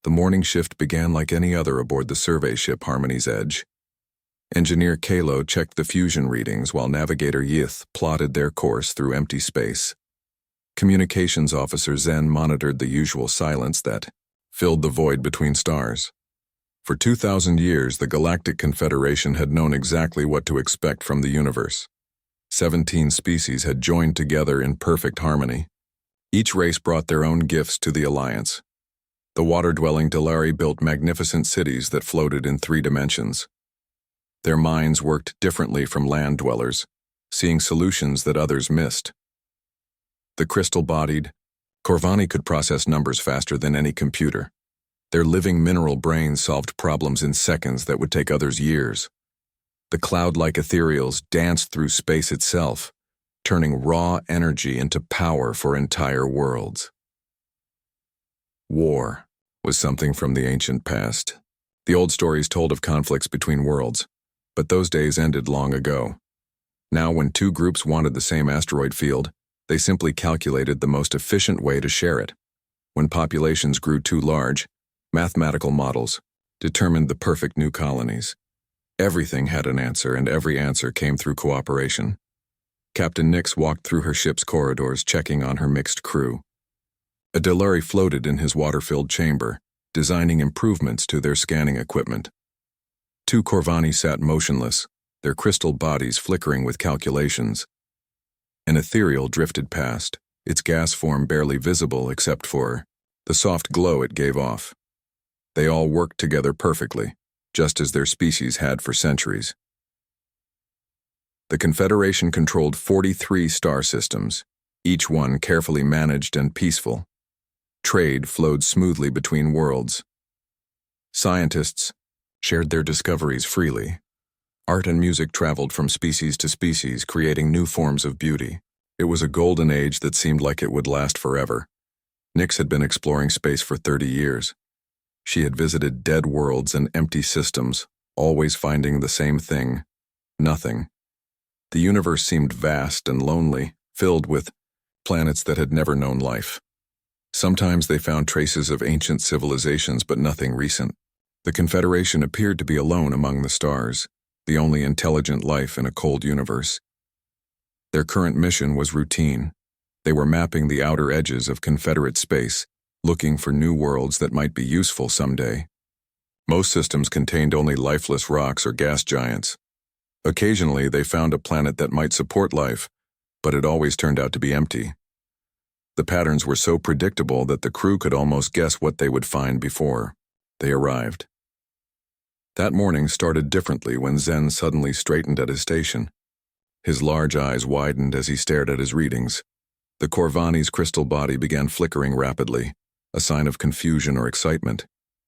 The morning shift began like any other aboard the survey ship Harmony's Edge. Engineer Kalo checked the fusion readings while Navigator Yith plotted their course through empty space. Communications Officer Zen monitored the usual silence that filled the void between stars. For 2,000 years, the Galactic Confederation had known exactly what to expect from the universe. 17 species had joined together in perfect harmony. Each race brought their own gifts to the Alliance. The water-dwelling Delari built magnificent cities that floated in 3 dimensions. Their minds worked differently from land dwellers, seeing solutions that others missed. The crystal-bodied Corvani could process numbers faster than any computer. Their living mineral brains solved problems in seconds that would take others years. The cloud-like ethereals danced through space itself, turning raw energy into power for entire worlds. War was something from the ancient past. The old stories told of conflicts between worlds, but those days ended long ago. Now, when 2 groups wanted the same asteroid field, they simply calculated the most efficient way to share it. When populations grew too large, mathematical models determined the perfect new colonies. Everything had an answer, and every answer came through cooperation. Captain Nix walked through her ship's corridors, checking on her mixed crew. A Delari floated in his water-filled chamber, designing improvements to their scanning equipment. 2 Corvani sat motionless, their crystal bodies flickering with calculations. An ethereal drifted past, its gas form barely visible except for the soft glow it gave off. They all worked together perfectly, just as their species had for centuries. The Confederation controlled 43 star systems, each one carefully managed and peaceful. Trade flowed smoothly between worlds. Scientists shared their discoveries freely. Art and music traveled from species to species, creating new forms of beauty. It was a golden age that seemed like it would last forever. Nix had been exploring space for 30 years. She had visited dead worlds and empty systems, always finding the same thing: nothing. The universe seemed vast and lonely, filled with planets that had never known life. Sometimes they found traces of ancient civilizations, but nothing recent. The Confederation appeared to be alone among the stars, the only intelligent life in a cold universe. Their current mission was routine. They were mapping the outer edges of Confederate space, looking for new worlds that might be useful someday. Most systems contained only lifeless rocks or gas giants. Occasionally, they found a planet that might support life, but it always turned out to be empty. The patterns were so predictable that the crew could almost guess what they would find before they arrived. That morning started differently when Zen suddenly straightened at his station. His large eyes widened as he stared at his readings. The Corvani's crystal body began flickering rapidly, a sign of confusion or excitement.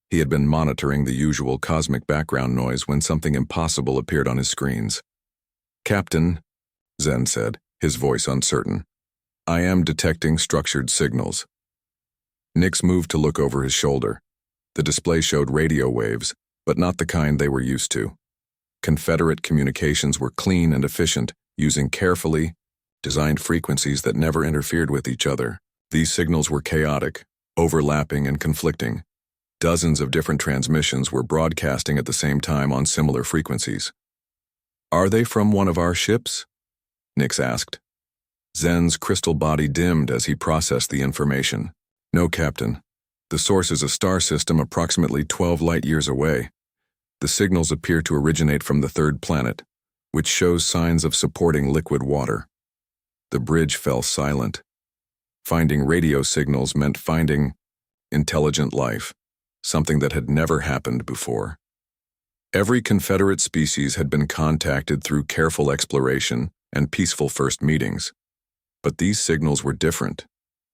He had been monitoring the usual cosmic background noise when something impossible appeared on his screens. "Captain," Zen said, his voice uncertain, "I am detecting structured signals." Nix moved to look over his shoulder. The display showed radio waves, but not the kind they were used to. Confederate communications were clean and efficient, using carefully designed frequencies that never interfered with each other. These signals were chaotic, overlapping and conflicting. Dozens of different transmissions were broadcasting at the same time on similar frequencies. "Are they from one of our ships?" Nix asked. Zen's crystal body dimmed as he processed the information. "No, Captain. The source is a star system approximately 12 light-years away. The signals appear to originate from the 3rd planet, which shows signs of supporting liquid water." The bridge fell silent. Finding radio signals meant finding intelligent life, something that had never happened before. Every Confederate species had been contacted through careful exploration and peaceful first meetings. But these signals were different.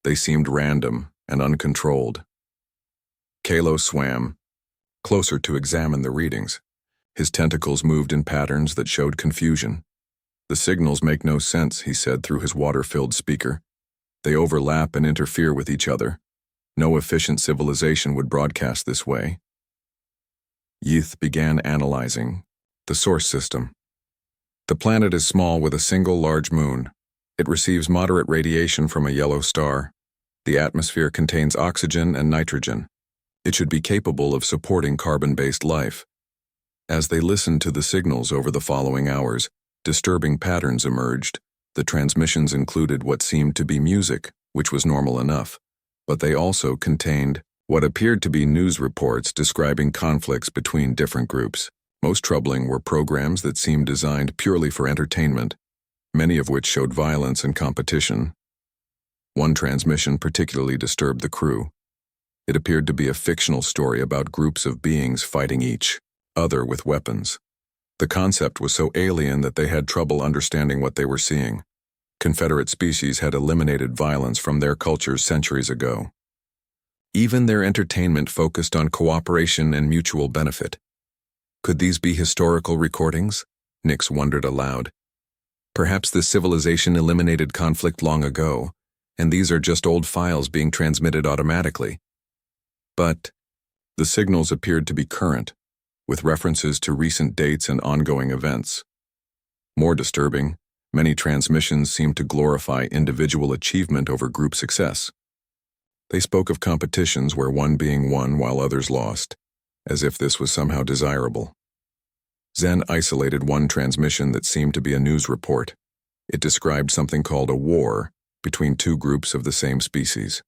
They seemed random and uncontrolled. Kalo swam closer to examine the readings. His tentacles moved in patterns that showed confusion. "The signals make no sense," he said through his water-filled speaker. "They overlap and interfere with each other. No efficient civilization would broadcast this way." Yith began analyzing the source system. "The planet is small with a single large moon. It receives moderate radiation from a yellow star. The atmosphere contains oxygen and nitrogen. It should be capable of supporting carbon-based life. As they listened to the signals over the following hours, disturbing patterns emerged. The transmissions included what seemed to be music, which was normal enough, but they also contained what appeared to be news reports describing conflicts between different groups. Most troubling were programs that seemed designed purely for entertainment, many of which showed violence and competition. One transmission particularly disturbed the crew. It appeared to be a fictional story about groups of beings fighting each other with weapons. The concept was so alien that they had trouble understanding what they were seeing. Confederate species had eliminated violence from their cultures centuries ago. Even their entertainment focused on cooperation and mutual benefit. Could these be historical recordings? Nix wondered aloud. Perhaps this civilization eliminated conflict long ago, and these are just old files being transmitted automatically. But the signals appeared to be current, with references to recent dates and ongoing events. More disturbing, many transmissions seemed to glorify individual achievement over group success. They spoke of competitions where one being won while others lost, as if this was somehow desirable. Zen isolated one transmission that seemed to be a news report. It described something called a war between two groups of the same species.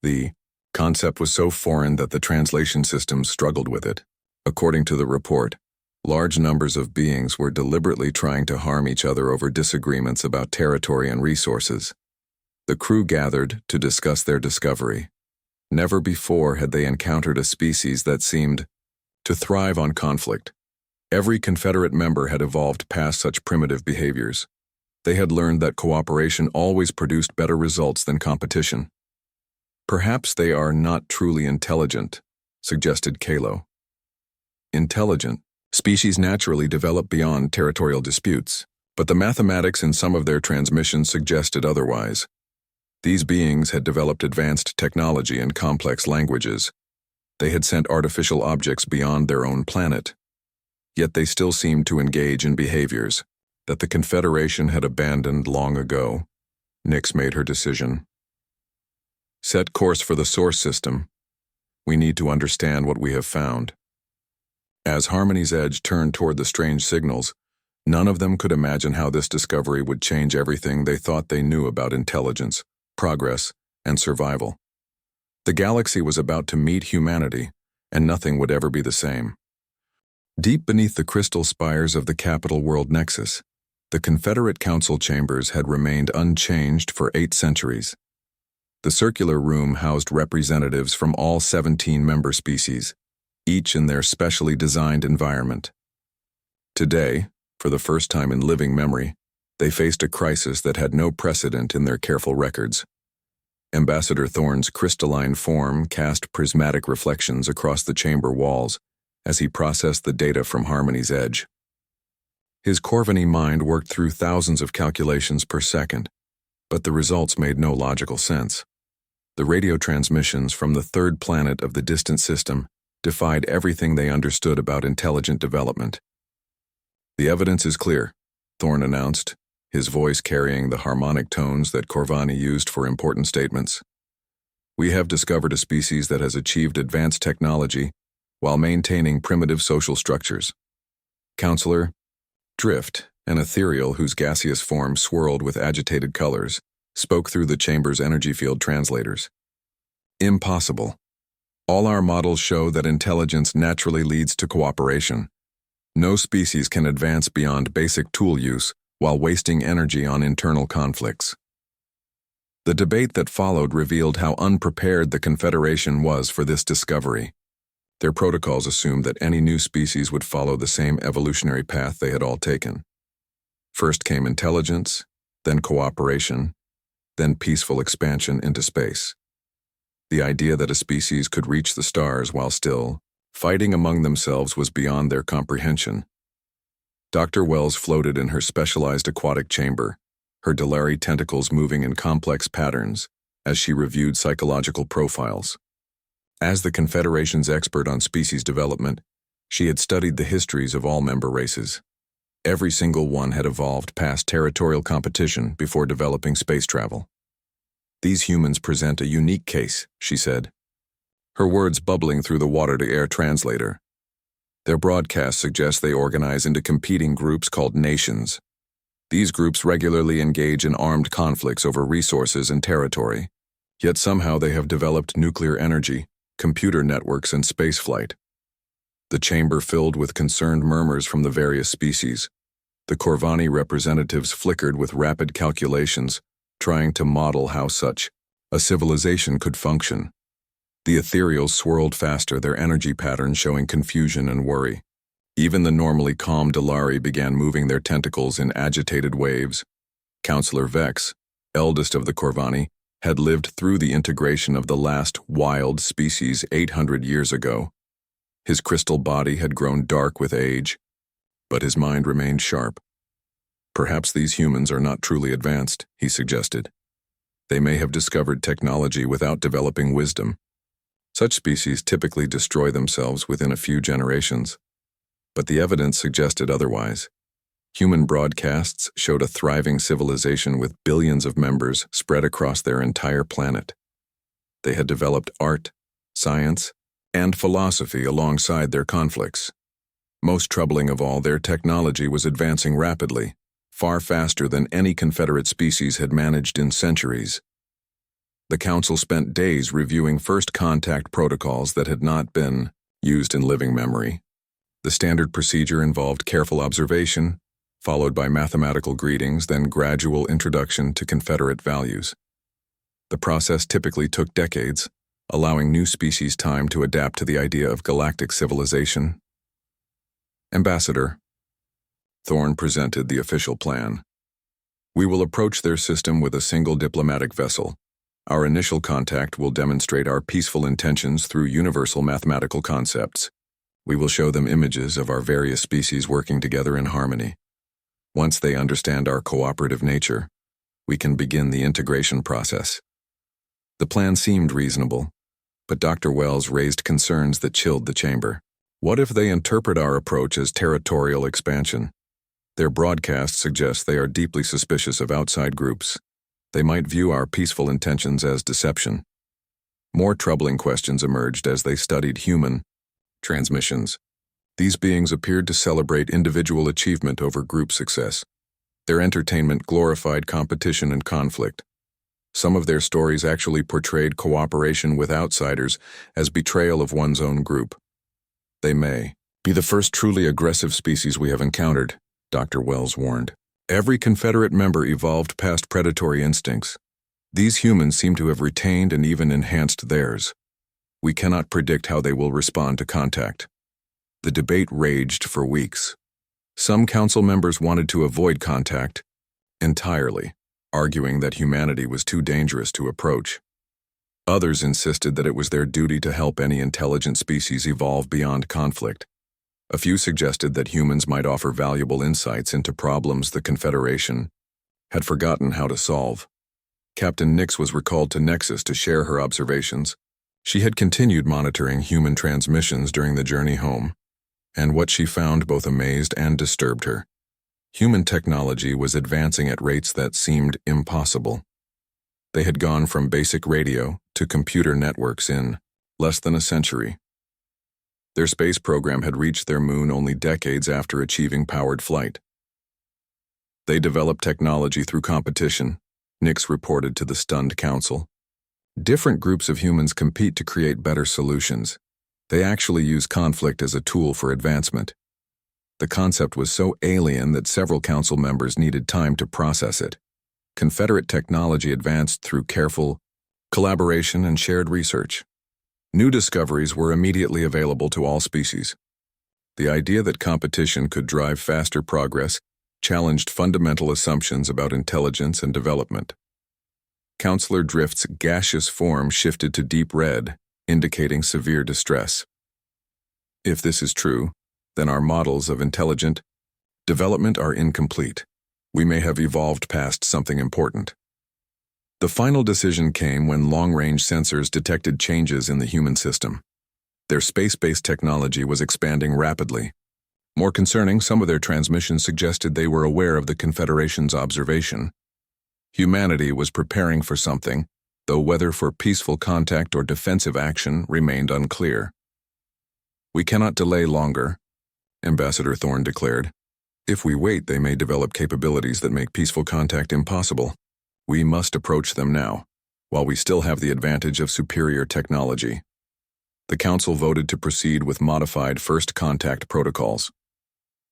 The concept was so foreign that the translation systems struggled with it. According to the report, large numbers of beings were deliberately trying to harm each other over disagreements about territory and resources. The crew gathered to discuss their discovery. Never before had they encountered a species that seemed to thrive on conflict. Every Confederate member had evolved past such primitive behaviors. They had learned that cooperation always produced better results than competition. Perhaps they are not truly intelligent, suggested Kalo. Intelligent species naturally develop beyond territorial disputes, but the mathematics in some of their transmissions suggested otherwise. These beings had developed advanced technology and complex languages. They had sent artificial objects beyond their own planet. Yet they still seemed to engage in behaviors that the Confederation had abandoned long ago. Nix made her decision. Set course for the source system. We need to understand what we have found. As Harmony's Edge turned toward the strange signals, none of them could imagine how this discovery would change everything they thought they knew about intelligence, progress, and survival. The galaxy was about to meet humanity, and nothing would ever be the same. Deep beneath the crystal spires of the capital world nexus, the Confederate Council chambers had remained unchanged for 8 centuries. The circular room housed representatives from all 17 member species, each in their specially designed environment. Today, for the first time in living memory, they faced a crisis that had no precedent in their careful records. Ambassador Thorne's crystalline form cast prismatic reflections across the chamber walls as he processed the data from Harmony's Edge. His Corviny mind worked through thousands of calculations per second, but the results made no logical sense. The radio transmissions from the third planet of the distant system defied everything they understood about intelligent development. The evidence is clear, Thorne announced, his voice carrying the harmonic tones that Corvani used for important statements. We have discovered a species that has achieved advanced technology while maintaining primitive social structures. Counselor, Drift, an ethereal whose gaseous form swirled with agitated colors, spoke through the chamber's energy field translators. Impossible. All our models show that intelligence naturally leads to cooperation. No species can advance beyond basic tool use while wasting energy on internal conflicts. The debate that followed revealed how unprepared the Confederation was for this discovery. Their protocols assumed that any new species would follow the same evolutionary path they had all taken. First came intelligence, then cooperation, then peaceful expansion into space. The idea that a species could reach the stars while still fighting among themselves was beyond their comprehension. Dr. Wells floated in her specialized aquatic chamber, her Delari tentacles moving in complex patterns as she reviewed psychological profiles. As the Confederation's expert on species development, she had studied the histories of all member races. Every single one had evolved past territorial competition before developing space travel. These humans present a unique case, she said. her words bubbling through the water-to-air translator. Their broadcast suggests they organize into competing groups called nations. These groups regularly engage in armed conflicts over resources and territory, yet somehow they have developed nuclear energy, computer networks, and spaceflight. The chamber filled with concerned murmurs from the various species. The Corvani representatives flickered with rapid calculations, trying to model how such a civilization could function. The ethereals swirled faster, their energy patterns showing confusion and worry. Even the normally calm Delari began moving their tentacles in agitated waves. Counselor Vex, eldest of the Corvani, had lived through the integration of the last wild species 800 years ago. His crystal body had grown dark with age, but his mind remained sharp. Perhaps these humans are not truly advanced, he suggested. They may have discovered technology without developing wisdom. Such species typically destroy themselves within a few generations. But the evidence suggested otherwise. Human broadcasts showed a thriving civilization with billions of members spread across their entire planet. They had developed art, science, and philosophy alongside their conflicts. Most troubling of all, their technology was advancing rapidly, far faster than any Confederate species had managed in centuries. The Council spent days reviewing first contact protocols that had not been used in living memory. The standard procedure involved careful observation, followed by mathematical greetings, then gradual introduction to Confederate values. The process typically took decades, allowing new species time to adapt to the idea of galactic civilization. Ambassador, Thorne presented the official plan. We will approach their system with a single diplomatic vessel. Our initial contact will demonstrate our peaceful intentions through universal mathematical concepts. We will show them images of our various species working together in harmony. Once they understand our cooperative nature, we can begin the integration process. The plan seemed reasonable, but Dr. Wells raised concerns that chilled the chamber. What if they interpret our approach as territorial expansion? Their broadcast suggests they are deeply suspicious of outside groups. They might view our peaceful intentions as deception. More troubling questions emerged as they studied human transmissions. These beings appeared to celebrate individual achievement over group success. Their entertainment glorified competition and conflict. Some of their stories actually portrayed cooperation with outsiders as betrayal of one's own group. They may be the first truly aggressive species we have encountered, Dr. Wells warned. Every Confederate member evolved past predatory instincts. These humans seem to have retained and even enhanced theirs. We cannot predict how they will respond to contact. The debate raged for weeks. Some council members wanted to avoid contact entirely, arguing that humanity was too dangerous to approach. Others insisted that it was their duty to help any intelligent species evolve beyond conflict. A few suggested that humans might offer valuable insights into problems the Confederation had forgotten how to solve. Captain Nix was recalled to Nexus to share her observations. She had continued monitoring human transmissions during the journey home, and what she found both amazed and disturbed her. Human technology was advancing at rates that seemed impossible. They had gone from basic radio to computer networks in less than a century. Their space program had reached their moon only decades after achieving powered flight. They developed technology through competition, Nix reported to the stunned council. Different groups of humans compete to create better solutions. They actually use conflict as a tool for advancement. The concept was so alien that several council members needed time to process it. Confederate technology advanced through careful collaboration and shared research. New discoveries were immediately available to all species. The idea that competition could drive faster progress challenged fundamental assumptions about intelligence and development. Counselor Drift's gaseous form shifted to deep red, indicating severe distress. If this is true, then our models of intelligent development are incomplete. We may have evolved past something important. The final decision came when long-range sensors detected changes in the human system. Their space-based technology was expanding rapidly. More concerning, some of their transmissions suggested they were aware of the Confederation's observation. Humanity was preparing for something though whether for peaceful contact or defensive action remained unclear. "We cannot delay longer," Ambassador Thorne declared. "If we wait, they may develop capabilities that make peaceful contact impossible. We must approach them now, while we still have the advantage of superior technology." The Council voted to proceed with modified first contact protocols.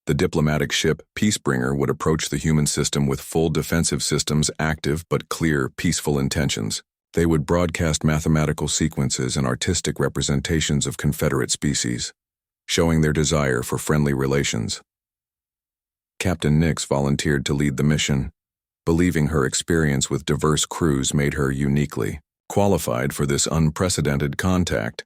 The diplomatic ship Peacebringer would approach the human system with full defensive systems, active but clear, peaceful intentions. They would broadcast mathematical sequences and artistic representations of Confederate species, showing their desire for friendly relations. Captain Nix volunteered to lead the mission, believing her experience with diverse crews made her uniquely qualified for this unprecedented contact.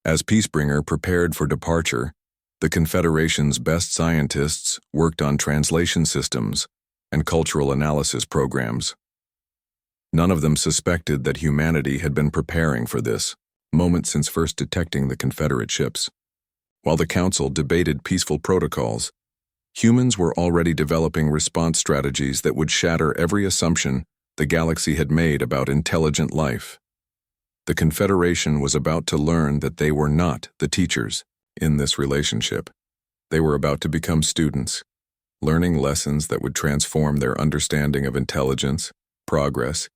As Peacebringer prepared for departure, the Confederation's best scientists worked on translation systems and cultural analysis programs. None of them suspected that humanity had been preparing for this moment since first detecting the Confederate ships. While the Council debated peaceful protocols, humans were already developing response strategies that would shatter every assumption the galaxy had made about intelligent life. The Confederation was about to learn that they were not the teachers in this relationship. They were about to become students, learning lessons that would transform their understanding of intelligence, progress,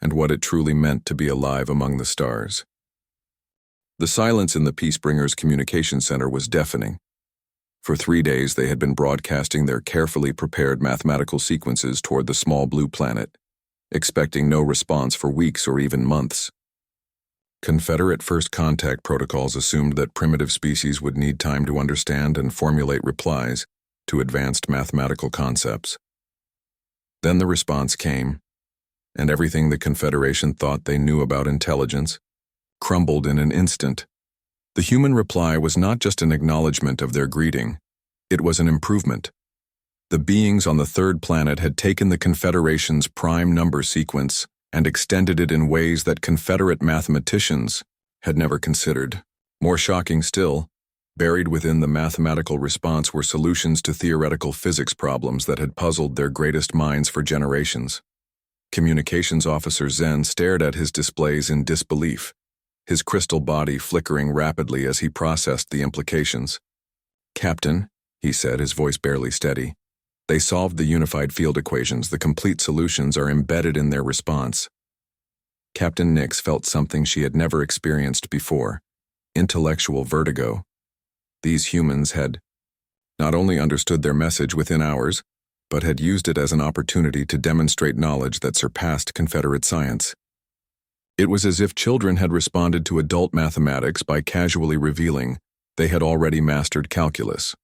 and what it truly meant to be alive among the stars. The silence in the Peacebringer's communication center was deafening. For 3 days they had been broadcasting their carefully prepared mathematical sequences toward the small blue planet, expecting no response for weeks or even months. Confederate first contact protocols assumed that primitive species would need time to understand and formulate replies to advanced mathematical concepts. Then the response came, and everything the Confederation thought they knew about intelligence crumbled in an instant. The human reply was not just an acknowledgement of their greeting, it was an improvement. The beings on the third planet had taken the Confederation's prime number sequence and extended it in ways that Confederate mathematicians had never considered. More shocking still, buried within the mathematical response were solutions to theoretical physics problems that had puzzled their greatest minds for generations. Communications Officer Zen stared at his displays in disbelief, his crystal body flickering rapidly as he processed the implications. "Captain," he said, his voice barely steady, "they solved the unified field equations. The complete solutions are embedded in their response." Captain Nix felt something she had never experienced before: intellectual vertigo. These humans had not only understood their message within hours, but had used it as an opportunity to demonstrate knowledge that surpassed Confederate science. It was as if children had responded to adult mathematics by casually revealing they had already mastered calculus.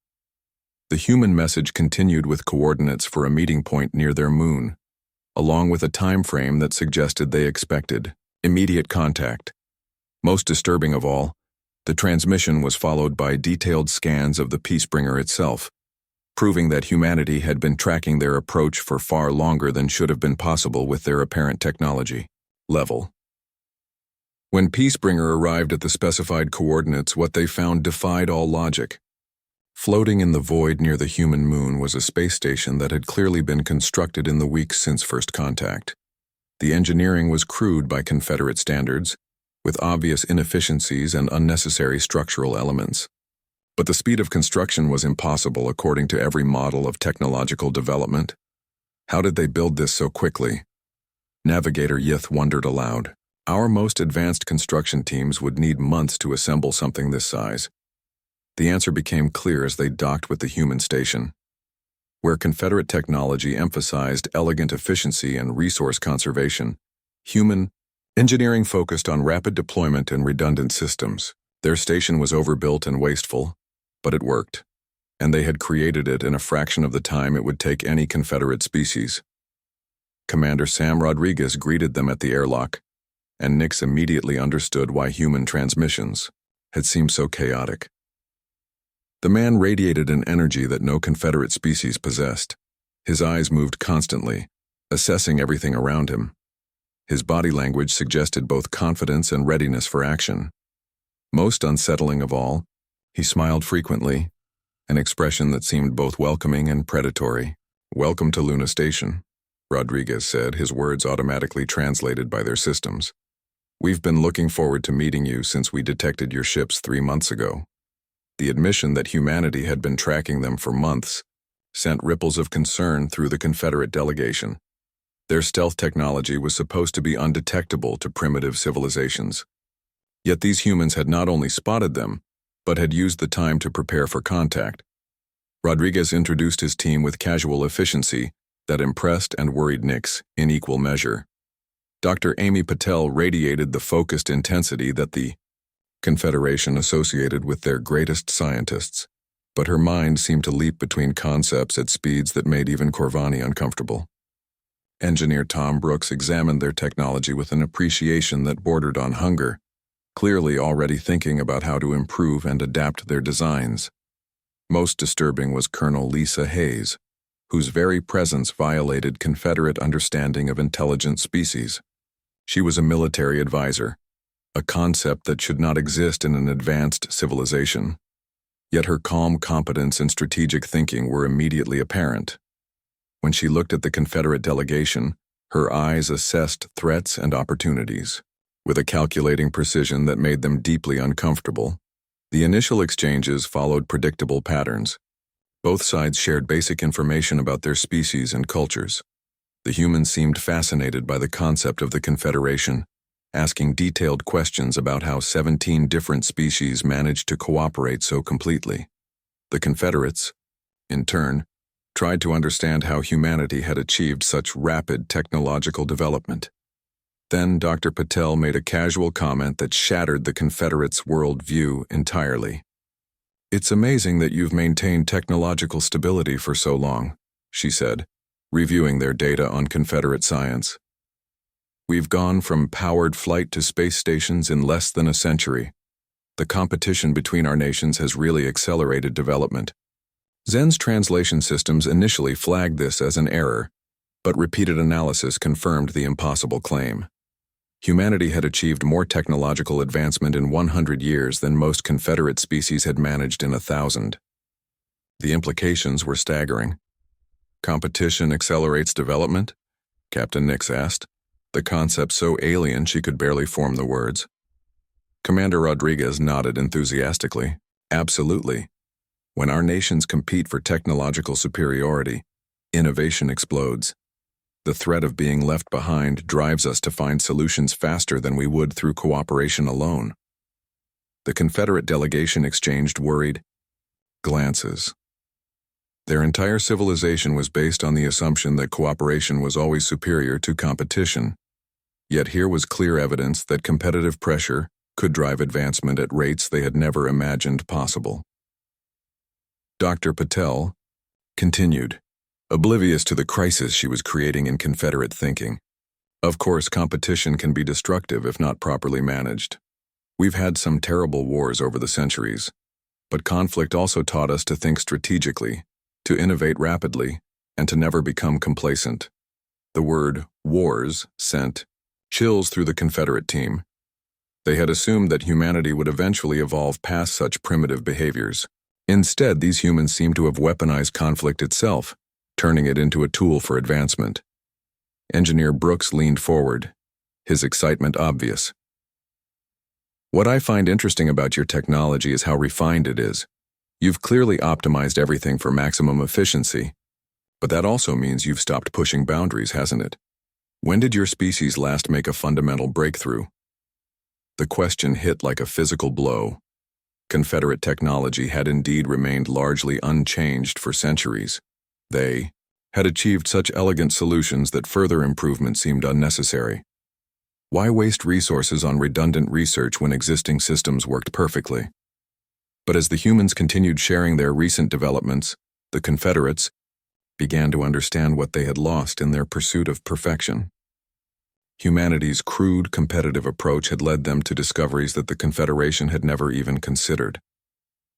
The human message continued with coordinates for a meeting point near their moon, along with a time frame that suggested they expected immediate contact. Most disturbing of all, the transmission was followed by detailed scans of the Peacebringer itself, proving that humanity had been tracking their approach for far longer than should have been possible with their apparent technology level. When Peacebringer arrived at the specified coordinates, what they found defied all logic. Floating in the void near the human moon was a space station that had clearly been constructed in the weeks since first contact. The engineering was crude by Confederate standards, with obvious inefficiencies and unnecessary structural elements. But the speed of construction was impossible according to every model of technological development. How did they build this so quickly? Navigator Yith wondered aloud. Our most advanced construction teams would need months to assemble something this size. The answer became clear as they docked with the human station. Where Confederate technology emphasized elegant efficiency and resource conservation, human engineering focused on rapid deployment and redundant systems. Their station was overbuilt and wasteful, but it worked, and they had created it in a fraction of the time it would take any Confederate species. Commander Sam Rodriguez greeted them at the airlock, and Nix immediately understood why human transmissions had seemed so chaotic. The man radiated an energy that no Confederate species possessed. His eyes moved constantly, assessing everything around him. His body language suggested both confidence and readiness for action. Most unsettling of all, he smiled frequently, an expression that seemed both welcoming and predatory. "Welcome to Luna Station," Rodriguez said, his words automatically translated by their systems. "We've been looking forward to meeting you since we detected your ships 3 months ago." The admission that humanity had been tracking them for months sent ripples of concern through the Confederate delegation. Their stealth technology was supposed to be undetectable to primitive civilizations. Yet these humans had not only spotted them, but had used the time to prepare for contact. Rodriguez introduced his team with casual efficiency that impressed and worried Nix in equal measure. Dr. Amy Patel radiated the focused intensity that the Confederation associated with their greatest scientists, but her mind seemed to leap between concepts at speeds that made even Corvani uncomfortable. Engineer Tom Brooks examined their technology with an appreciation that bordered on hunger, clearly already thinking about how to improve and adapt their designs. Most disturbing was Colonel Lisa Hayes, whose very presence violated Confederate understanding of intelligent species. She was a military advisor, a concept that should not exist in an advanced civilization. Yet her calm competence and strategic thinking were immediately apparent. When she looked at the Confederate delegation, her eyes assessed threats and opportunities, with a calculating precision that made them deeply uncomfortable. The initial exchanges followed predictable patterns. Both sides shared basic information about their species and cultures. The humans seemed fascinated by the concept of the Confederation, asking detailed questions about how 17 different species managed to cooperate so completely. The Confederates, in turn, tried to understand how humanity had achieved such rapid technological development. Then Dr. Patel made a casual comment that shattered the Confederates' worldview entirely. "It's amazing that you've maintained technological stability for so long," she said, reviewing their data on Confederate science. "We've gone from powered flight to space stations in less than a century. The competition between our nations has really accelerated development." Zen's translation systems initially flagged this as an error, but repeated analysis confirmed the impossible claim. Humanity had achieved more technological advancement in 100 years than most Confederate species had managed in 1,000. The implications were staggering. "Competition accelerates development?" Captain Nix asked, the concept so alien she could barely form the words. Commander Rodriguez nodded enthusiastically. "Absolutely. When our nations compete for technological superiority, innovation explodes. The threat of being left behind drives us to find solutions faster than we would through cooperation alone." The Confederate delegation exchanged worried glances. Their entire civilization was based on the assumption that cooperation was always superior to competition. Yet here was clear evidence that competitive pressure could drive advancement at rates they had never imagined possible. Dr. Patel continued, oblivious to the crisis she was creating in Confederate thinking. "Of course, competition can be destructive if not properly managed. We've had some terrible wars over the centuries, but conflict also taught us to think strategically, to innovate rapidly, and to never become complacent." The word wars sent chills through the Confederate team. They had assumed that humanity would eventually evolve past such primitive behaviors. Instead, these humans seemed to have weaponized conflict itself, turning it into a tool for advancement. Engineer Brooks leaned forward, his excitement obvious. "What I find interesting about your technology is how refined it is. You've clearly optimized everything for maximum efficiency, but that also means you've stopped pushing boundaries, hasn't it? When did your species last make a fundamental breakthrough?" The question hit like a physical blow. Confederate technology had indeed remained largely unchanged for centuries. They had achieved such elegant solutions that further improvement seemed unnecessary. Why waste resources on redundant research when existing systems worked perfectly? But as the humans continued sharing their recent developments, the Confederates began to understand what they had lost in their pursuit of perfection. Humanity's crude, competitive approach had led them to discoveries that the Confederation had never even considered.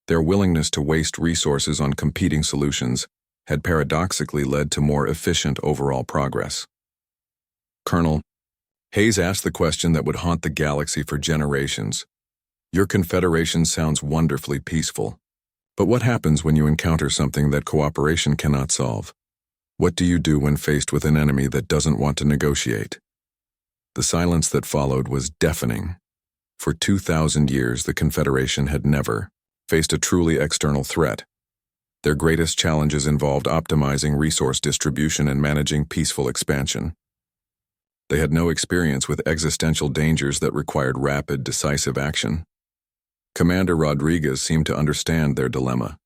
Their willingness to waste resources on competing solutions had paradoxically led to more efficient overall progress. Colonel Hayes asked the question that would haunt the galaxy for generations. "Your Confederation sounds wonderfully peaceful. But what happens when you encounter something that cooperation cannot solve? What do you do when faced with an enemy that doesn't want to negotiate? The silence that followed was deafening. For 2,000 years, the Confederation had never faced a truly external threat. Their greatest challenges involved optimizing resource distribution and managing peaceful expansion. They had no experience with existential dangers that required rapid, decisive action. Commander Rodriguez seemed to understand their dilemma.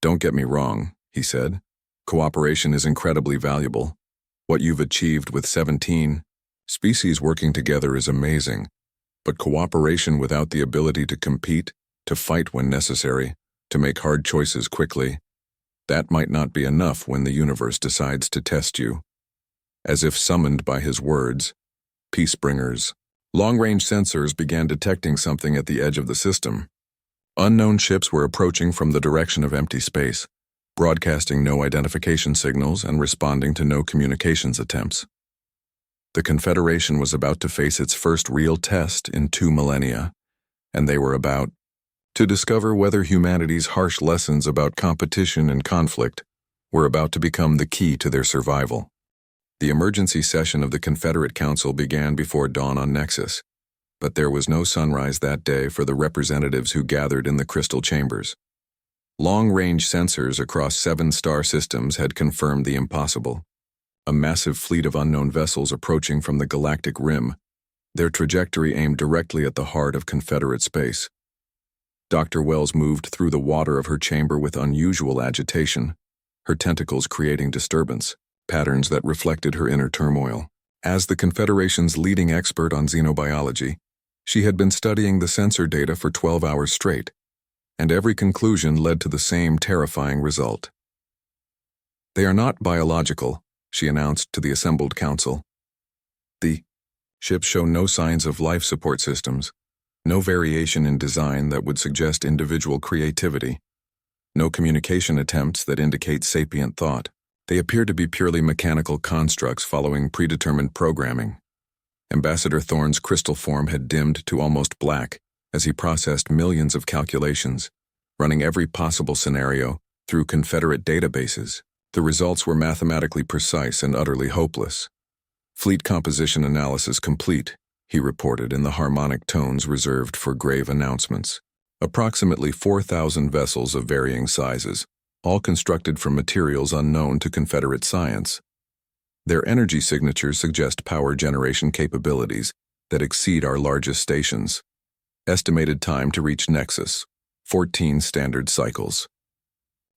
"Don't get me wrong," he said. "Cooperation is incredibly valuable. What you've achieved with 17 species working together is amazing, but cooperation without the ability to compete, to fight when necessary, to make hard choices quickly, that might not be enough when the universe decides to test you." As if summoned by his words, Peacebringers' long-range sensors began detecting something at the edge of the system. Unknown ships were approaching from the direction of empty space, broadcasting no identification signals and responding to no communications attempts. The Confederation was about to face its first real test in 2 millennia, and they were about to discover whether humanity's harsh lessons about competition and conflict were about to become the key to their survival. The emergency session of the Confederate Council began before dawn on Nexus, but there was no sunrise that day for the representatives who gathered in the crystal chambers. Long-range sensors across 7 star systems had confirmed the impossible. A massive fleet of unknown vessels approaching from the galactic rim, their trajectory aimed directly at the heart of Confederate space. Dr. Wells moved through the water of her chamber with unusual agitation, her tentacles creating disturbance, patterns that reflected her inner turmoil. As the Confederation's leading expert on xenobiology, she had been studying the sensor data for 12 hours straight, and every conclusion led to the same terrifying result. "They are not biological," she announced to the assembled council. "The ships show no signs of life support systems, no variation in design that would suggest individual creativity, no communication attempts that indicate sapient thought. They appear to be purely mechanical constructs following predetermined programming." Ambassador Thorne's crystal form had dimmed to almost black as he processed millions of calculations, running every possible scenario through Confederate databases. The results were mathematically precise and utterly hopeless. "Fleet composition analysis complete," he reported in the harmonic tones reserved for grave announcements. "Approximately 4,000 vessels of varying sizes, all constructed from materials unknown to Confederate science. Their energy signatures suggest power generation capabilities that exceed our largest stations. Estimated time to reach Nexus, 14 standard cycles."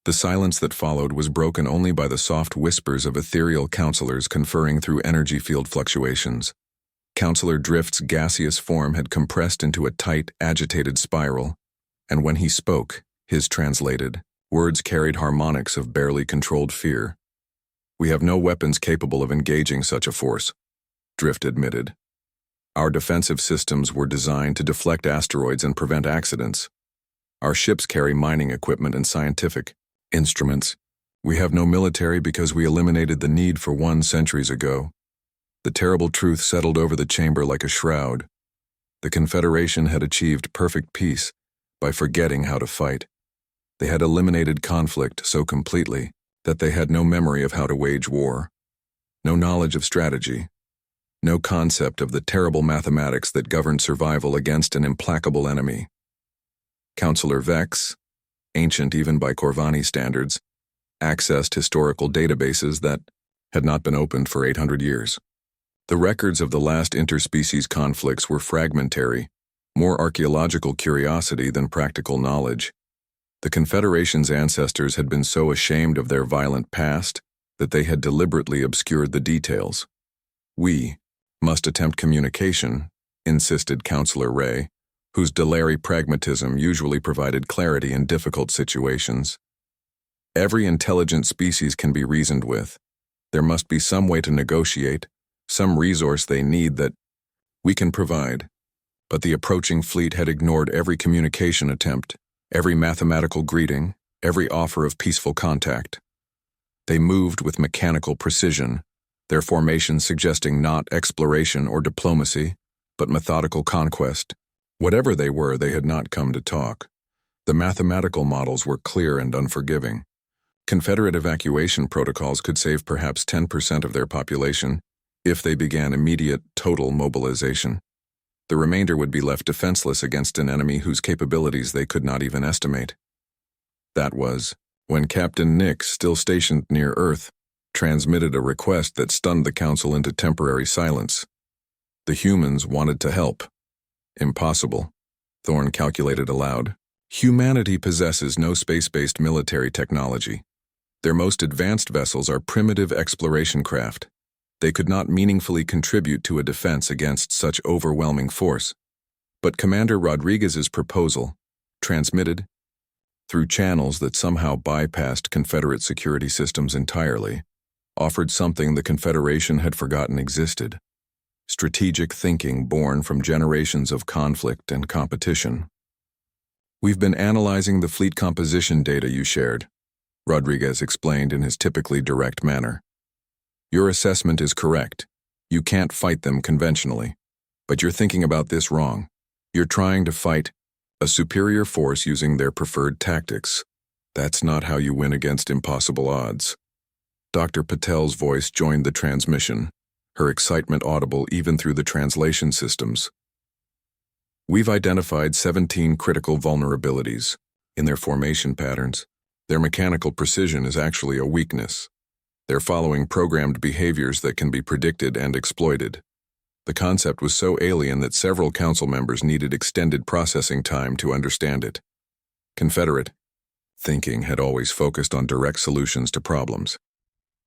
The silence that followed was broken only by the soft whispers of ethereal counselors conferring through energy field fluctuations. Counselor Drift's gaseous form had compressed into a tight, agitated spiral, and when he spoke, his translated words carried harmonics of barely controlled fear. "We have no weapons capable of engaging such a force," Drift admitted. "Our defensive systems were designed to deflect asteroids and prevent accidents. Our ships carry mining equipment and scientific instruments. We have no military because we eliminated the need for one centuries ago." The terrible truth settled over the chamber like a shroud. The Confederation had achieved perfect peace by forgetting how to fight. They had eliminated conflict so completely that they had no memory of how to wage war, no knowledge of strategy, no concept of the terrible mathematics that governed survival against an implacable enemy. Counselor Vex, ancient even by Corvani standards, accessed historical databases that had not been opened for 800 years. The records of the last interspecies conflicts were fragmentary, more archaeological curiosity than practical knowledge. The Confederation's ancestors had been so ashamed of their violent past that they had deliberately obscured the details. "We must attempt communication," insisted Counselor Ray, whose Delary pragmatism usually provided clarity in difficult situations. "Every intelligent species can be reasoned with. There must be some way to negotiate, some resource they need that we can provide." But the approaching fleet had ignored every communication attempt, every mathematical greeting, every offer of peaceful contact. They moved with mechanical precision, their formation suggesting not exploration or diplomacy, but methodical conquest. Whatever they were, they had not come to talk. The mathematical models were clear and unforgiving. Confederate evacuation protocols could save perhaps 10% of their population if they began immediate, total mobilization. The remainder would be left defenseless against an enemy whose capabilities they could not even estimate. That was when Captain Nick, still stationed near Earth, transmitted a request that stunned the Council into temporary silence. The humans wanted to help. Impossible, Thorne calculated aloud. Humanity possesses no space-based military technology. Their most advanced vessels are primitive exploration craft. They could not meaningfully contribute to a defense against such overwhelming force. But Commander Rodriguez's proposal, transmitted through channels that somehow bypassed Confederate security systems entirely, offered something the Confederation had forgotten existed: strategic thinking born from generations of conflict and competition. "We've been analyzing the fleet composition data you shared," Rodriguez explained in his typically direct manner. "Your assessment is correct. You can't fight them conventionally. But you're thinking about this wrong. You're trying to fight a superior force using their preferred tactics. That's not how you win against impossible odds." Dr. Patel's voice joined the transmission, her excitement audible even through the translation systems. "We've identified 17 critical vulnerabilities in their formation patterns. Their mechanical precision is actually a weakness. They're following programmed behaviors that can be predicted and exploited. The concept was so alien that several council members needed extended processing time to understand it. Confederate thinking had always focused on direct solutions to problems.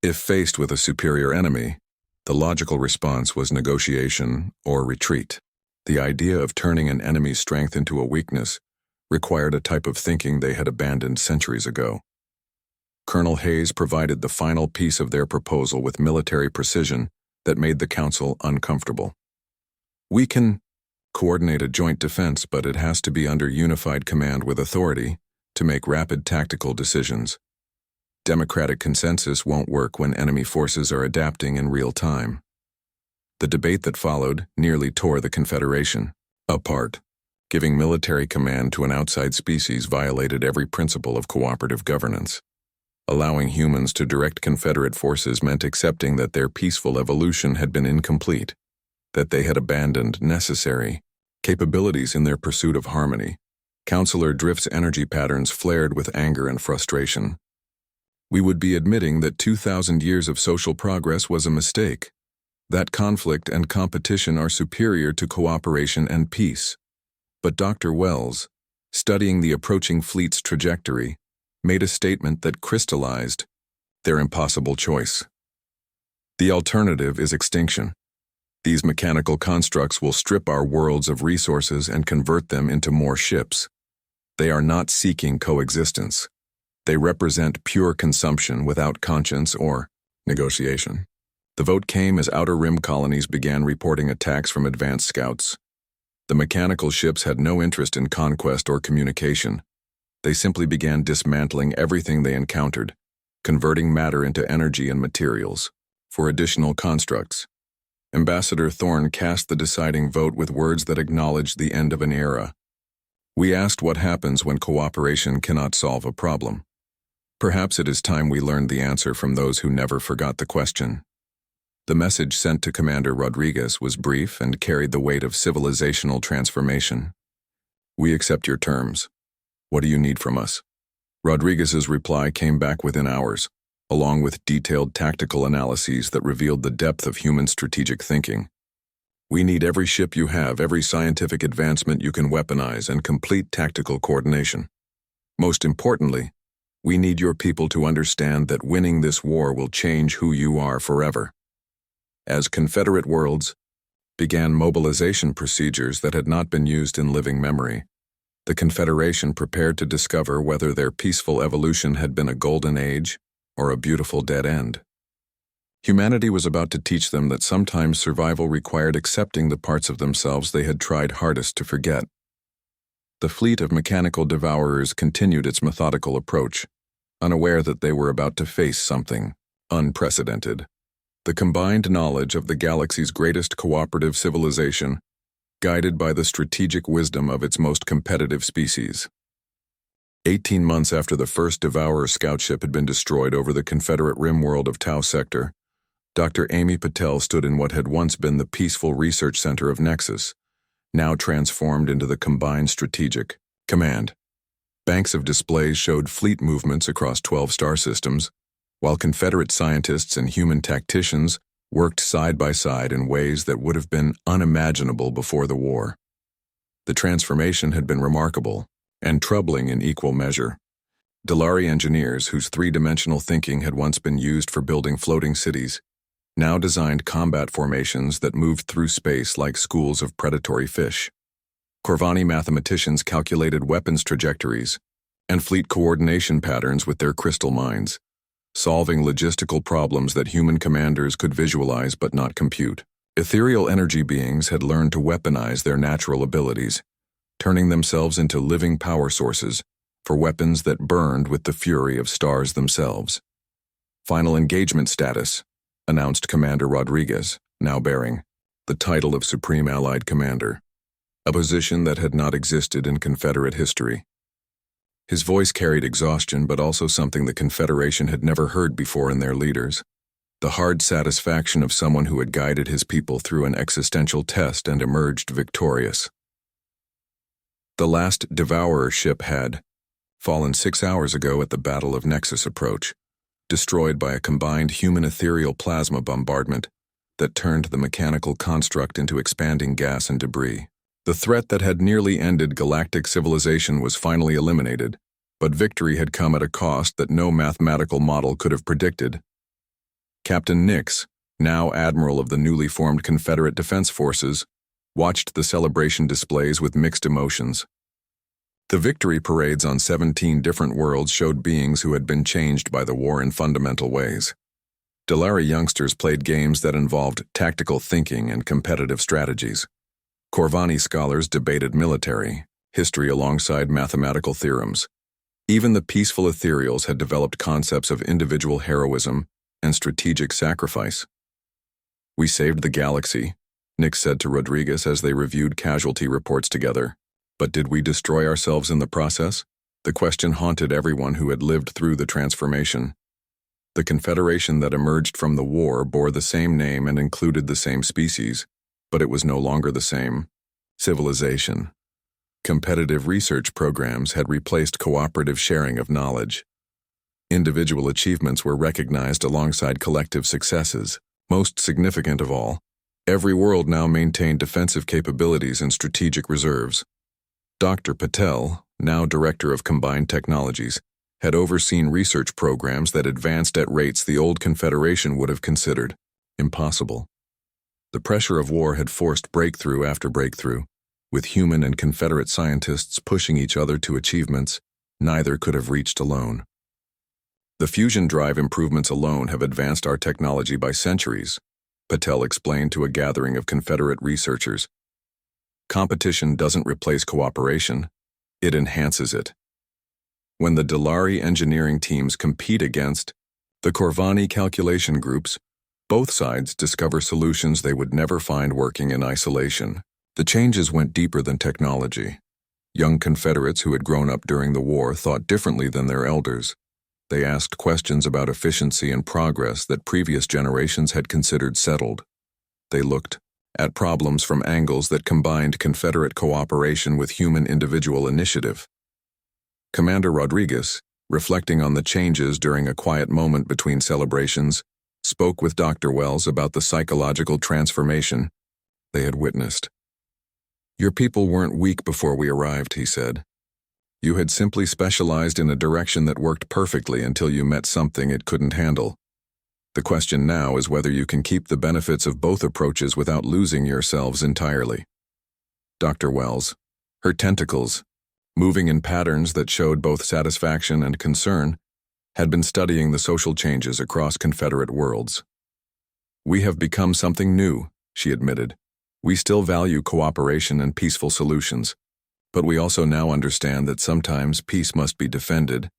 If faced with a superior enemy, the logical response was negotiation or retreat. The idea of turning an enemy's strength into a weakness required a type of thinking they had abandoned centuries ago. Colonel Hayes provided the final piece of their proposal with military precision that made the Council uncomfortable. "We can coordinate a joint defense, but it has to be under unified command with authority to make rapid tactical decisions. Democratic consensus won't work when enemy forces are adapting in real time." The debate that followed nearly tore the Confederation apart. Giving military command to an outside species violated every principle of cooperative governance. Allowing humans to direct Confederate forces meant accepting that their peaceful evolution had been incomplete, that they had abandoned necessary capabilities in their pursuit of harmony. Counselor Drift's energy patterns flared with anger and frustration. "We would be admitting that 2,000 years of social progress was a mistake. That conflict and competition are superior to cooperation and peace." But Dr. Wells, studying the approaching fleet's trajectory, made a statement that crystallized their impossible choice. "The alternative is extinction. These mechanical constructs will strip our worlds of resources and convert them into more ships. They are not seeking coexistence. They represent pure consumption without conscience or negotiation." The vote came as Outer Rim colonies began reporting attacks from advanced scouts. The mechanical ships had no interest in conquest or communication. They simply began dismantling everything they encountered, converting matter into energy and materials for additional constructs. Ambassador Thorne cast the deciding vote with words that acknowledged the end of an era. "We asked what happens when cooperation cannot solve a problem. Perhaps it is time we learned the answer from those who never forgot the question." The message sent to Commander Rodriguez was brief and carried the weight of civilizational transformation. "We accept your terms. What do you need from us?" Rodriguez's reply came back within hours, along with detailed tactical analyses that revealed the depth of human strategic thinking. "We need every ship you have, every scientific advancement you can weaponize, and complete tactical coordination. Most importantly, we need your people to understand that winning this war will change who you are forever." As Confederate worlds began mobilization procedures that had not been used in living memory, the Confederation prepared to discover whether their peaceful evolution had been a golden age or a beautiful dead end. Humanity was about to teach them that sometimes survival required accepting the parts of themselves they had tried hardest to forget. The fleet of mechanical devourers continued its methodical approach, unaware that they were about to face something unprecedented: the combined knowledge of the galaxy's greatest cooperative civilization, guided by the strategic wisdom of its most competitive species. 18 months after the first Devourer scout ship had been destroyed over the Confederate rim world of Tau Sector, Dr. Amy Patel stood in what had once been the peaceful research center of Nexus, now transformed into the Combined Strategic Command. Banks of displays showed fleet movements across 12 star systems, while Confederate scientists and human tacticians worked side by side in ways that would have been unimaginable before the war. The transformation had been remarkable, and troubling in equal measure. Delari engineers, whose three-dimensional thinking had once been used for building floating cities, now designed combat formations that moved through space like schools of predatory fish. Corvani mathematicians calculated weapons trajectories and fleet coordination patterns with their crystal minds, solving logistical problems that human commanders could visualize but not compute. Ethereal energy beings had learned to weaponize their natural abilities, turning themselves into living power sources for weapons that burned with the fury of stars themselves. Final engagement status, announced Commander Rodriguez, now bearing the title of Supreme Allied Commander, a position that had not existed in Confederate history. His voice carried exhaustion, but also something the Confederation had never heard before in their leaders: the hard satisfaction of someone who had guided his people through an existential test and emerged victorious. The last Devourer ship had fallen 6 hours ago at the Battle of Nexus approach, destroyed by a combined human ethereal plasma bombardment that turned the mechanical construct into expanding gas and debris. The threat that had nearly ended galactic civilization was finally eliminated, but victory had come at a cost that no mathematical model could have predicted. Captain Nix, now Admiral of the newly formed Confederate Defense Forces, watched the celebration displays with mixed emotions. The victory parades on 17 different worlds showed beings who had been changed by the war in fundamental ways. Delari youngsters played games that involved tactical thinking and competitive strategies. Corvani scholars debated military history alongside mathematical theorems. Even the peaceful ethereals had developed concepts of individual heroism and strategic sacrifice. "We saved the galaxy," Nick said to Rodriguez as they reviewed casualty reports together. "But did we destroy ourselves in the process?" The question haunted everyone who had lived through the transformation. The Confederation that emerged from the war bore the same name and included the same species, but it was no longer the same civilization. Competitive research programs had replaced cooperative sharing of knowledge. Individual achievements were recognized alongside collective successes. Most significant of all, every world now maintained defensive capabilities and strategic reserves. Dr. Patel, now Director of Combined Technologies, had overseen research programs that advanced at rates the old Confederation would have considered impossible. The pressure of war had forced breakthrough after breakthrough, with human and Confederate scientists pushing each other to achievements neither could have reached alone. "The fusion drive improvements alone have advanced our technology by centuries," Patel explained to a gathering of Confederate researchers. "Competition doesn't replace cooperation, it enhances it." When the Delari engineering teams compete against the Corvani calculation groups, both sides discover solutions they would never find working in isolation. The changes went deeper than technology. Young Confederates who had grown up during the war thought differently than their elders. They asked questions about efficiency and progress that previous generations had considered settled. They looked at problems from angles that combined Confederate cooperation with human individual initiative. Commander Rodriguez, reflecting on the changes during a quiet moment between celebrations, spoke with Dr. Wells about the psychological transformation they had witnessed. "Your people weren't weak before we arrived," he said. "You had simply specialized in a direction that worked perfectly until you met something it couldn't handle. The question now is whether you can keep the benefits of both approaches without losing yourselves entirely." Dr. Wells, her tentacles, moving in patterns that showed both satisfaction and concern, had been studying the social changes across Confederate worlds. "We have become something new," she admitted. "We still value cooperation and peaceful solutions, but we also now understand that sometimes peace must be defended,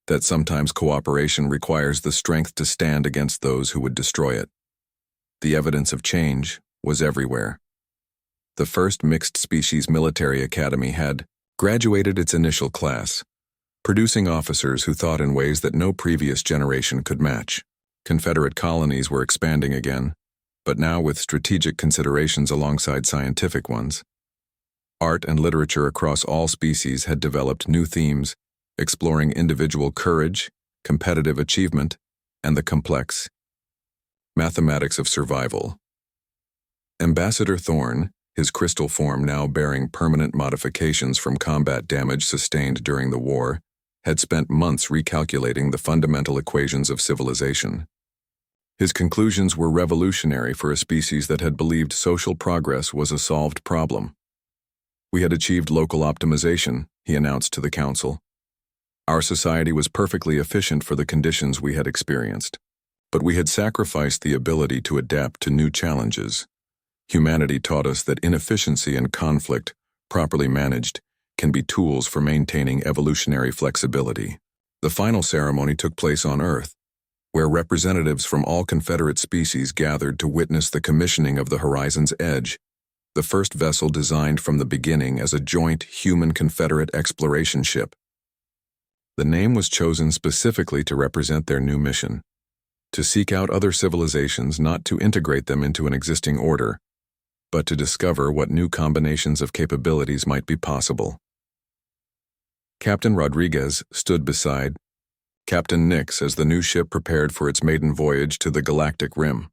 that sometimes cooperation requires the strength to stand against those who would destroy it." The evidence of change was everywhere. The first mixed-species military academy had graduated its initial class. producing officers who thought in ways that no previous generation could match. Confederate colonies were expanding again, but now with strategic considerations alongside scientific ones. Art and literature across all species had developed new themes, exploring individual courage, competitive achievement, and the complex mathematics of survival. Ambassador Thorn, his crystal form now bearing permanent modifications from combat damage sustained during the war, had spent months recalculating the fundamental equations of civilization. His conclusions were revolutionary for a species that had believed social progress was a solved problem. We had achieved local optimization, he announced to the council. Our society was perfectly efficient for the conditions we had experienced, but we had sacrificed the ability to adapt to new challenges. Humanity taught us that inefficiency and conflict, properly managed, can be tools for maintaining evolutionary flexibility. The final ceremony took place on Earth, where representatives from all Confederate species gathered to witness the commissioning of the Horizon's Edge, the first vessel designed from the beginning as a joint human-Confederate exploration ship. The name was chosen specifically to represent their new mission, to seek out other civilizations, not to integrate them into an existing order, but to discover what new combinations of capabilities might be possible. Captain Rodriguez stood beside Captain Nix as the new ship prepared for its maiden voyage to the Galactic Rim.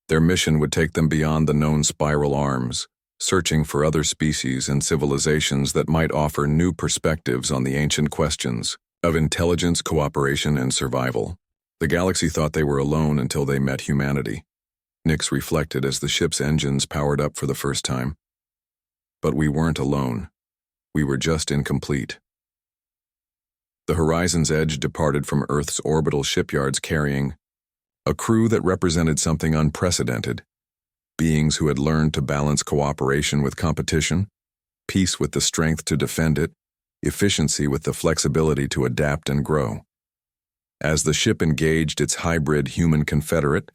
Their mission would take them beyond the known spiral arms, searching for other species and civilizations that might offer new perspectives on the ancient questions of intelligence, cooperation, and survival. The galaxy thought they were alone until they met humanity, Nix reflected as the ship's engines powered up for the first time. But we weren't alone. We were just incomplete. The Horizon's Edge departed from Earth's orbital shipyards carrying a crew that represented something unprecedented, beings who had learned to balance cooperation with competition, peace with the strength to defend it, efficiency with the flexibility to adapt and grow. As the ship engaged its hybrid human confederate,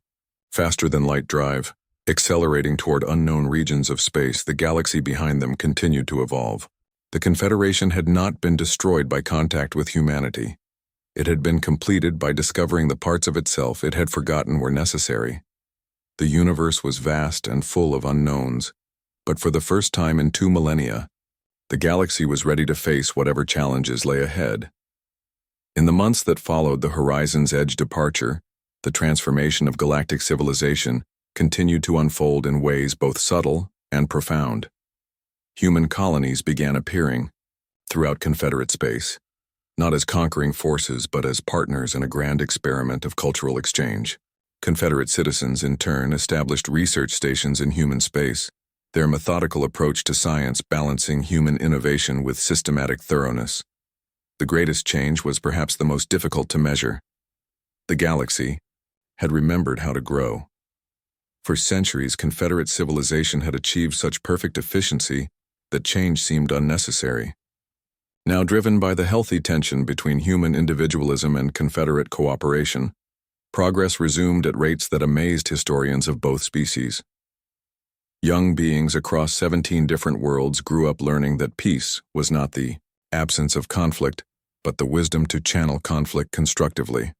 faster-than-light drive, accelerating toward unknown regions of space, the galaxy behind them continued to evolve. The Confederation had not been destroyed by contact with humanity. It had been completed by discovering the parts of itself it had forgotten were necessary. The universe was vast and full of unknowns, but for the first time in 2 millennia, the galaxy was ready to face whatever challenges lay ahead. In the months that followed the Horizon's Edge departure, the transformation of galactic civilization continued to unfold in ways both subtle and profound. Human colonies began appearing throughout Confederate space, not as conquering forces but as partners in a grand experiment of cultural exchange. Confederate citizens, in turn, established research stations in human space, their methodical approach to science balancing human innovation with systematic thoroughness. The greatest change was perhaps the most difficult to measure. The galaxy had remembered how to grow. For centuries, Confederate civilization had achieved such perfect efficiency that change seemed unnecessary. Now driven by the healthy tension between human individualism and Confederate cooperation, progress resumed at rates that amazed historians of both species. Young beings across 17 different worlds grew up learning that peace was not the absence of conflict, but the wisdom to channel conflict constructively.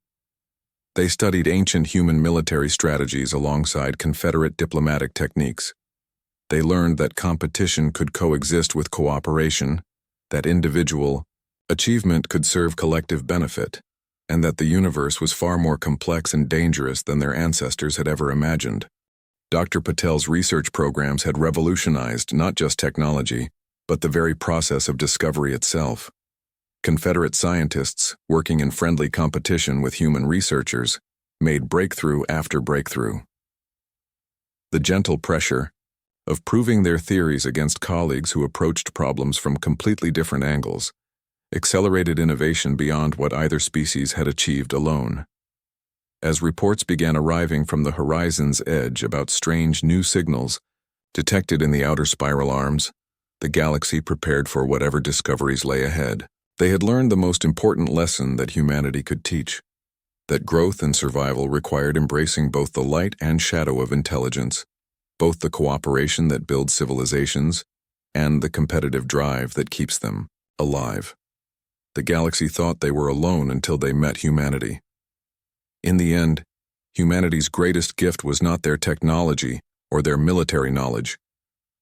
They studied ancient human military strategies alongside Confederate diplomatic techniques. They learned that competition could coexist with cooperation, that individual achievement could serve collective benefit, and that the universe was far more complex and dangerous than their ancestors had ever imagined. Dr. Patel's research programs had revolutionized not just technology, but the very process of discovery itself. Confederate scientists, working in friendly competition with human researchers, made breakthrough after breakthrough. The gentle pressure of proving their theories against colleagues who approached problems from completely different angles accelerated innovation beyond what either species had achieved alone. As reports began arriving from the Horizon's Edge about strange new signals detected in the outer spiral arms, the galaxy prepared for whatever discoveries lay ahead. They had learned the most important lesson that humanity could teach, that growth and survival required embracing both the light and shadow of intelligence, both the cooperation that builds civilizations and the competitive drive that keeps them alive. The galaxy thought they were alone until they met humanity. In the end, humanity's greatest gift was not their technology or their military knowledge,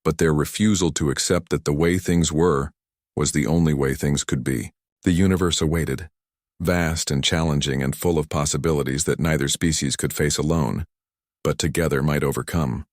but their refusal to accept that the way things were was the only way things could be. The universe awaited, vast and challenging and full of possibilities that neither species could face alone, but together might overcome.